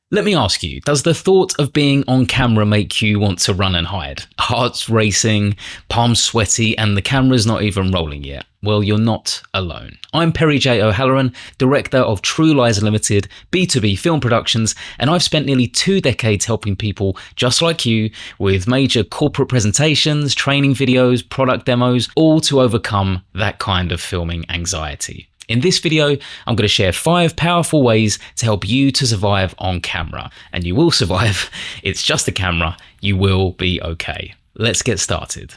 Let me ask you, does the thought of being on camera make you want to run and hide? Heart's racing, palms sweaty, and the camera's not even rolling yet. Well, you're not alone. I'm Perry J. O'Halloran, director of True Lies Limited, B2B film productions, and I've spent nearly 2 decades helping people just like you with major corporate presentations, training videos, product demos, all to overcome that kind of filming anxiety. In this video, I'm going to share 5 powerful ways to help you to survive on camera. And you will survive. It's just a camera. You will be okay. Let's get started.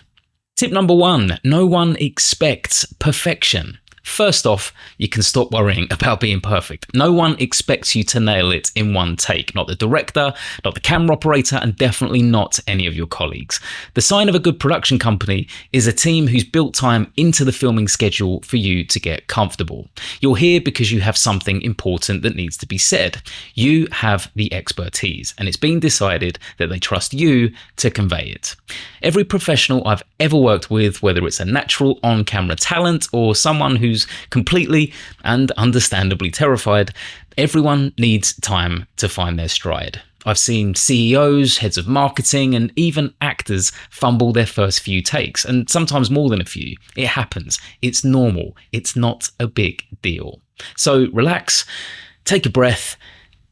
Tip number 1, no one expects perfection. First off, you can stop worrying about being perfect. No one expects you to nail it in one take. Not the director, not the camera operator, and definitely not any of your colleagues. The sign of a good production company is a team who's built time into the filming schedule for you to get comfortable. You're here because you have something important that needs to be said. You have the expertise, and it's been decided that they trust you to convey it. Every professional I've ever worked with, whether it's a natural on-camera talent or someone who's completely and understandably terrified, everyone needs time to find their stride. I've seen CEOs, heads of marketing, and even actors fumble their first few takes, and sometimes more than a few. It happens. It's normal. It's not a big deal. So relax, take a breath,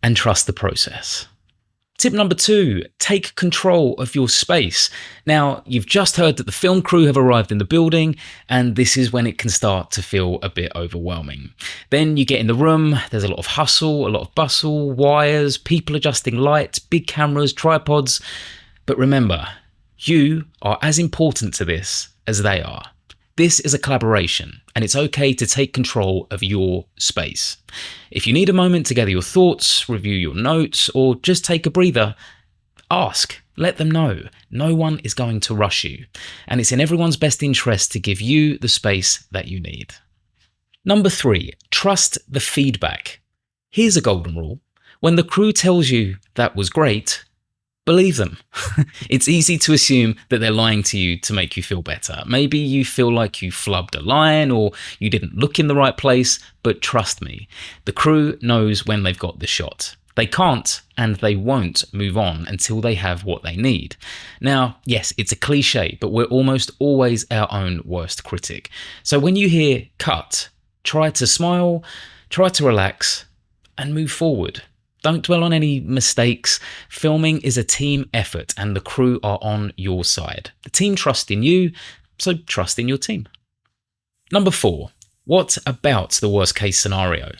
and trust the process. Tip number 2, take control of your space. Now, you've just heard that the film crew have arrived in the building, and this is when it can start to feel a bit overwhelming. Then you get in the room, there's a lot of hustle, a lot of bustle, wires, people adjusting lights, big cameras, tripods. But remember, you are as important to this as they are. This is a collaboration, and it's okay to take control of your space. If you need a moment to gather your thoughts, review your notes, or just take a breather, ask, let them know. No one is going to rush you, and it's in everyone's best interest to give you the space that you need. Number 3, trust the feedback. Here's a golden rule. When the crew tells you that was great, believe them. It's easy to assume that they're lying to you to make you feel better. Maybe you feel like you flubbed a line or you didn't look in the right place, but trust me, the crew knows when they've got the shot. They can't and they won't move on until they have what they need. Now, yes, it's a cliche, but we're almost always our own worst critic. So when you hear cut, try to smile, try to relax, and move forward. Don't dwell on any mistakes. Filming is a team effort and the crew are on your side. The team trusts in you, so trust in your team. Number 4, what about the worst case scenario?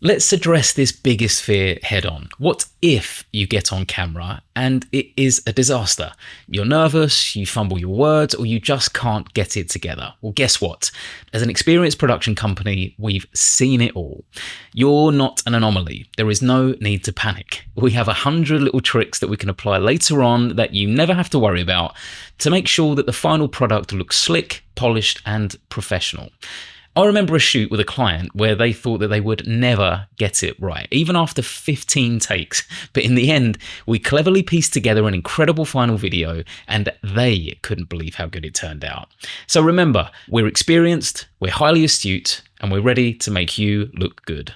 Let's address this biggest fear head on. What if you get on camera and it is a disaster? You're nervous, you fumble your words, or you just can't get it together. Well, guess what? As an experienced production company, we've seen it all. You're not an anomaly. There is no need to panic. We have 100 little tricks that we can apply later on that you never have to worry about to make sure that the final product looks slick, polished, and professional. I remember a shoot with a client where they thought that they would never get it right, even after 15 takes. But in the end, we cleverly pieced together an incredible final video and they couldn't believe how good it turned out. So remember, we're experienced, we're highly astute, and we're ready to make you look good.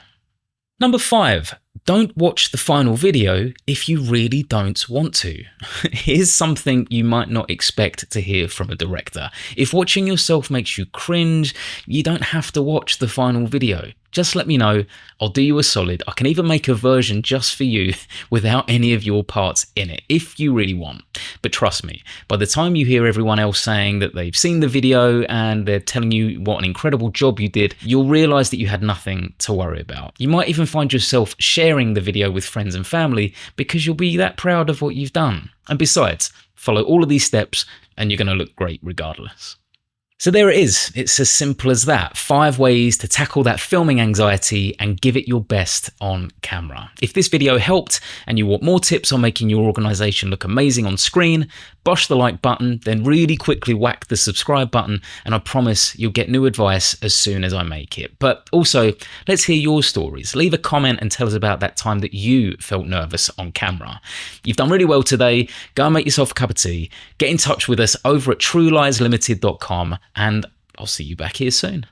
Number 5, don't watch the final video if you really don't want to. Here's something you might not expect to hear from a director. If watching yourself makes you cringe, you don't have to watch the final video. Just let me know. I'll do you a solid. I can even make a version just for you without any of your parts in it, if you really want. But trust me, by the time you hear everyone else saying that they've seen the video and they're telling you what an incredible job you did, you'll realize that you had nothing to worry about. You might even find yourself sharing the video with friends and family because you'll be that proud of what you've done. And besides, follow all of these steps and you're going to look great regardless. So there it is. It's as simple as that. 5 ways to tackle that filming anxiety and give it your best on camera. If this video helped and you want more tips on making your organization look amazing on screen, bosh the like button, then really quickly whack the subscribe button, and I promise you'll get new advice as soon as I make it. But also, let's hear your stories. Leave a comment and tell us about that time that you felt nervous on camera. You've done really well today. Go and make yourself a cup of tea. Get in touch with us over at truelieslimited.com, and I'll see you back here soon.